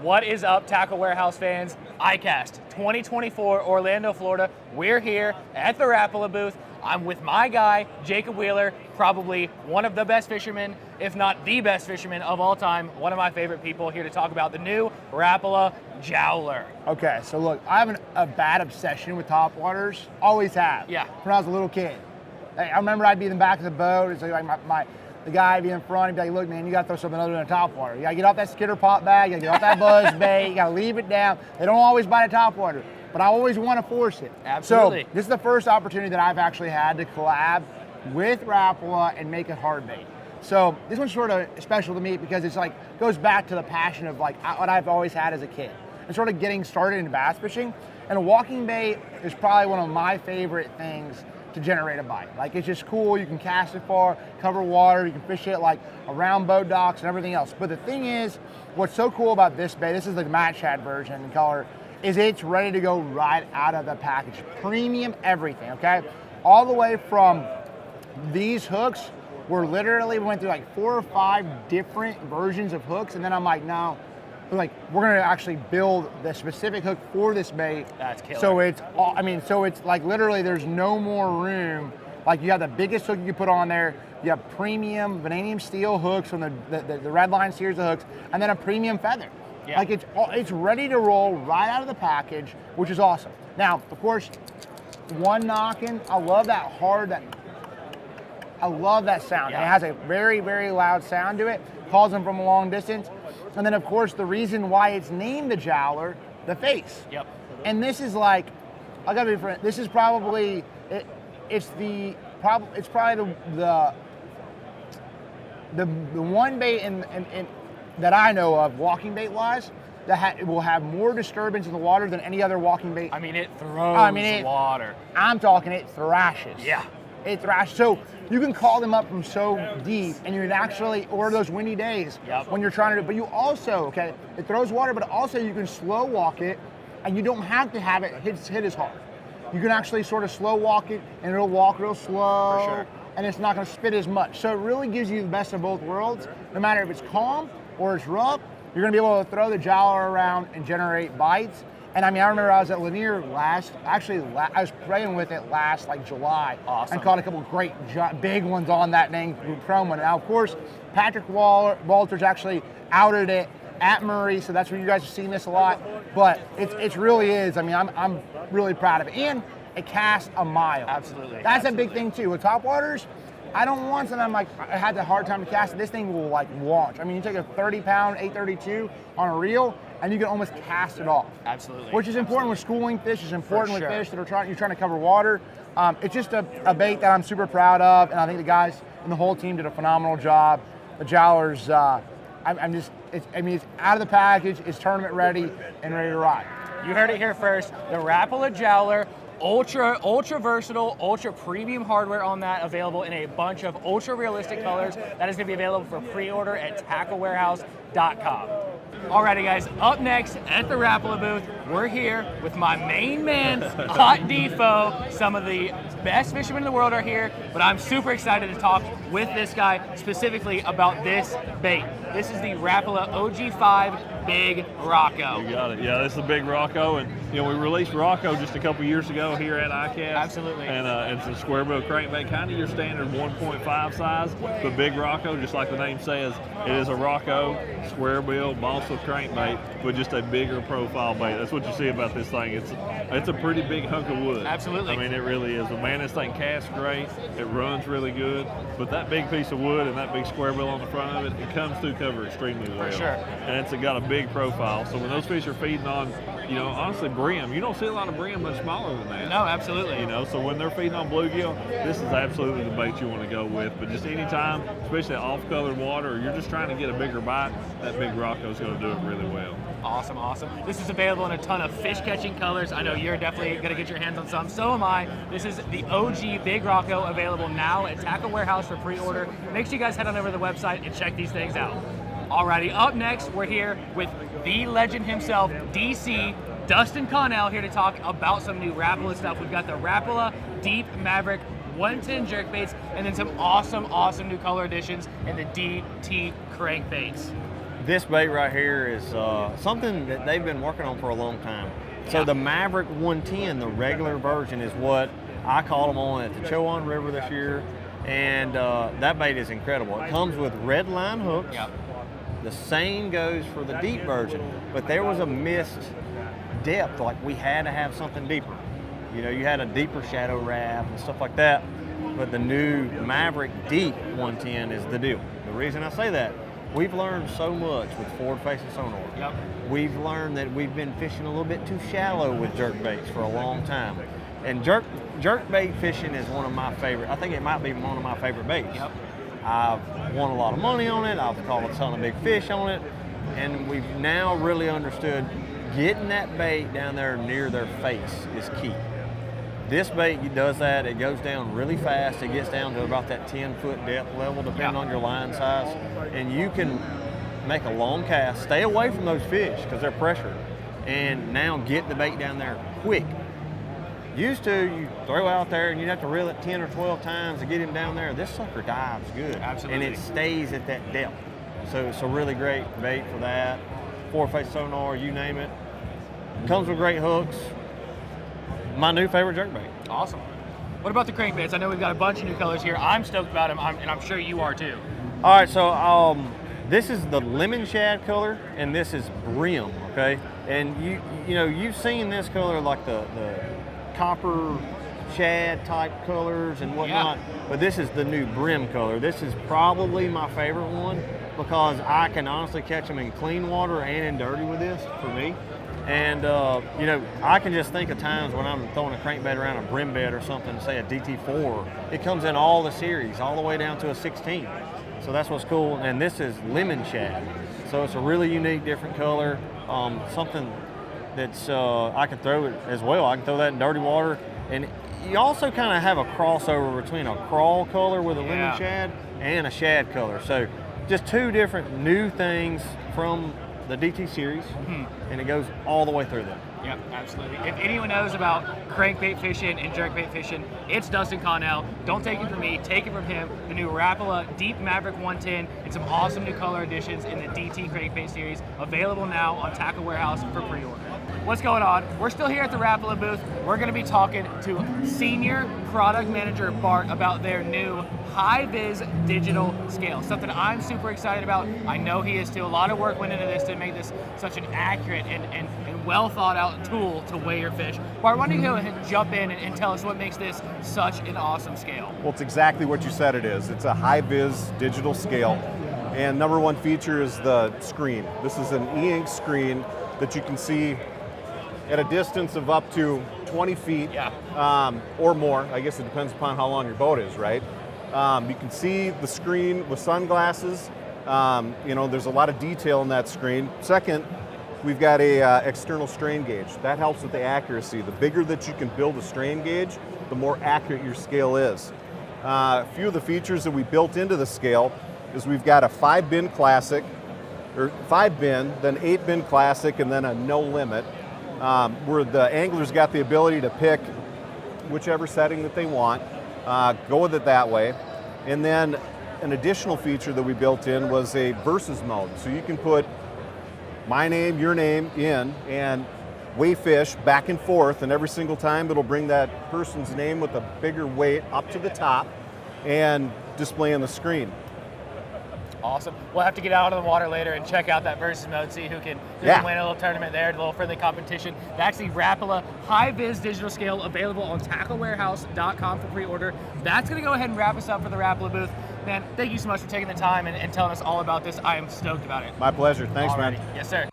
What is up, Tackle Warehouse fans? ICAST 2024 Orlando, Florida. We're here at the Rapala booth. I'm with my guy, Jacob Wheeler, probably one of the best fishermen, if not the best fisherman of all time. One of my favorite people here to talk about the new Rapala Jowler. Okay, so look, I have a bad obsession with topwaters. Always have. Yeah. When I was a little kid. I remember I'd be in the back of the boat. It's like the guy would be in front. He'd be like, look, man, you got to throw something other than a topwater. You got to get off that skitter pop bag. You got to get off that buzz bait. You got to leave it down. They don't always bite a topwater, but I always want to force it. Absolutely. So this is the first opportunity that I've actually had to collab with Rapala and make a hard bait. So this one's sort of special to me because it's like goes back to the passion of like what I've always had as a kid and sort of getting started in bass fishing. And a walking bait is probably one of my favorite things to generate a bite. Like, it's just cool. You can cast it far, cover water, you can fish it like around boat docks and everything else. But the thing is, what's so cool about this bait, this is the Match Shad version in color, is it's ready to go right out of the package. Premium everything, okay? All the way from these hooks, we went through like 4 or 5 different versions of hooks, and then I'm like, no, like, we're gonna actually build the specific hook for this bait. That's killer. So it's like literally there's no more room. Like, you have the biggest hook you can put on there. You have premium vanadium steel hooks from the Red Line series of hooks, and then a premium feather. Yeah. Like, it's ready to roll right out of the package, which is awesome. Now, of course, one knocking. I love that sound. Yeah. It has a very, very loud sound to it. Calls them from a long distance. And then, of course, the reason why it's named the Jowler, the face. Yep. And this is like, I gotta be frank, this is probably, it's probably the one bait in that I know of, walking bait wise, that will have more disturbance in the water than any other walking bait. I mean, it throws water. I'm talking it thrashes. Yeah. It thrashes. So you can call them up from so deep, and you can actually, or those windy days when you're trying to do, but you also, okay, it throws water, but also you can slow walk it, and you don't have to have it hit as hard. You can actually sort of slow walk it, and it'll walk real slow, For sure. and it's not going to spit as much. So it really gives you the best of both worlds. No matter if it's calm or it's rough, you're going to be able to throw the Jowler around and generate bites. And I mean, I remember I was at Lanier I was playing with it last like July. Awesome. And caught a couple great big ones on that dang chrome one. Now, of course, Patrick Walters actually outed it at Murray, so that's where you guys have seen this a lot. But it really is. I mean, I'm really proud of it. And it casts a mile. Absolutely. That's a big thing too. With topwaters, I don't want something I had a hard time to cast it. This thing will like launch. I mean, you take a 30-pound 832 on a reel, and you can almost cast it off. Absolutely. Which is important with schooling fish. It's important For with sure. fish that you're trying to cover water. It's just a bait that I'm super proud of, and I think the guys and the whole team did a phenomenal job. The Jowler's, it's out of the package. It's tournament ready and ready to ride. You heard it here first. The Rapala Jowler, ultra versatile, ultra premium hardware on that, available in a bunch of ultra realistic colors. That is going to be available for pre-order at tacklewarehouse.com. Alrighty, guys, up next at the Rapala booth, we're here with my main man, Hot Defoe. Some of the best fishermen in the world are here, but I'm super excited to talk with this guy specifically about this bait. This is the Rapala OG5 Big Rocco. You got it. Yeah, this is the Big Rocco, and we released Rocco just a couple years ago here at ICAST. Absolutely. And it's a square bill crankbait, kind of your standard 1.5 size, but Big Rocco, just like the name says, it is a Rocco square bill balsa crankbait with just a bigger profile bait. That's what you see about this thing. It's a pretty big hunk of wood. Absolutely. I mean, it really is. Man, this thing casts great. It runs really good, but that big piece of wood and that big square bill on the front of it, it comes through cover extremely well. For sure. And it's got a big profile. So when those fish are feeding on, honestly, brim, you don't see a lot of brim much smaller than that. No, absolutely. So when they're feeding on bluegill, this is absolutely the bait you want to go with. But just anytime, especially off-colored water, or you're just trying to get a bigger bite, that Big Rocco is going to do it really well. Awesome, awesome. This is available in a ton of fish-catching colors. I know you're definitely going to get your hands on some. So am I. This is the OG Big Rocco, available now at Tackle Warehouse for pre-order. Make sure you guys head on over to the website and check these things out. Alrighty, up next, we're here with the legend himself, DC, Dustin Connell, here to talk about some new Rapala stuff. We've got the Rapala Deep Mavrik 110 jerkbaits, and then some awesome new color additions in the DT crankbaits. This bait right here is something that they've been working on for a long time. So the Mavrik 110, the regular version, is what I caught them on at the Chowan River this year, and that bait is incredible. It comes with red line hooks. Yep. The same goes for the deep version, but there was a missed depth. Like, we had to have something deeper. You know, you had a deeper shadow wrap and stuff like that, but the new Mavrik Deep 110 is the deal. The reason I say that, we've learned so much with forward-facing sonar. Yep. We've learned that we've been fishing a little bit too shallow with jerkbaits for a long time. And jerkbait fishing is one of my favorite. I think it might be one of my favorite baits. Yep. I've won a lot of money on it. I've caught a ton of big fish on it. And we've now really understood getting that bait down there near their face is key. This bait does that. It goes down really fast. It gets down to about that 10-foot depth level, depending on your line size. And you can make a long cast, stay away from those fish because they're pressured, and now get the bait down there quick. Used to, you throw out there and you'd have to reel it 10 or 12 times to get him down there. This sucker dives good. Absolutely. And it stays at that depth. So it's a really great bait for that. Forward-face sonar, you name it. Comes with great hooks. My new favorite jerkbait. Awesome. What about the crankbaits? I know we've got a bunch of new colors here. I'm stoked about them, and I'm sure you are too. All right, so this is the lemon shad color, and this is brim, okay? And you know, you've seen this color, like the copper shad type colors and whatnot, but this is the new brim color. This is probably my favorite one because I can honestly catch them in clean water and in dirty with this, for me. And you know, I can just think of times when I'm throwing a crankbait around a brim bed or something, say a DT4, it comes in all the series, all the way down to a 16. So that's what's cool. And this is lemon shad. So it's a really unique, different color. Something that's, I can throw it as well. I can throw that in dirty water. And you also kind of have a crossover between a crawl color with a lemon shad and a shad color. So just two different new things from the DT series, and it goes all the way through them. Yep, absolutely. If anyone knows about crankbait fishing and jerkbait fishing, it's Dustin Connell. Don't take it from me, take it from him. The new Rapala Deep Mavrik 110 and some awesome new color additions in the DT crankbait series, available now on Tackle Warehouse for pre-order. What's going on? We're still here at the Rapala booth. We're going to be talking to Senior Product Manager Bart about their new high-vis digital scale, something I'm super excited about. I know he is too. A lot of work went into this to make this such an accurate and well thought out tool to weigh your fish. Bart, why don't you go ahead and jump in and tell us what makes this such an awesome scale? Well, it's exactly what you said it is. It's a high-vis digital scale, and number one feature is the screen. This is an e-ink screen that you can see at a distance of up to 20 feet or more. I guess it depends upon how long your boat is, right? You can see the screen with sunglasses. You know, there's a lot of detail in that screen. Second, we've got a external strain gauge. That helps with the accuracy. The bigger that you can build a strain gauge, the more accurate your scale is. A few of the features that we built into the scale is we've got a 5-bin classic, or 5-bin, then 8-bin classic, and then a no limit, where the angler's got the ability to pick whichever setting that they want, go with it that way. And then an additional feature that we built in was a versus mode. So you can put my name, your name in, and weigh fish back and forth, and every single time it'll bring that person's name with a bigger weight up to the top and display on the screen. Awesome. We'll have to get out of the water later and check out that versus mode, see who can win a little tournament there, a little friendly competition. That's the Rapala high-vis digital scale, available on tacklewarehouse.com for pre-order. That's going to go ahead and wrap us up for the Rapala booth. Man, thank you so much for taking the time and telling us all about this. I am stoked about it. My pleasure. Thanks, man. Yes, sir.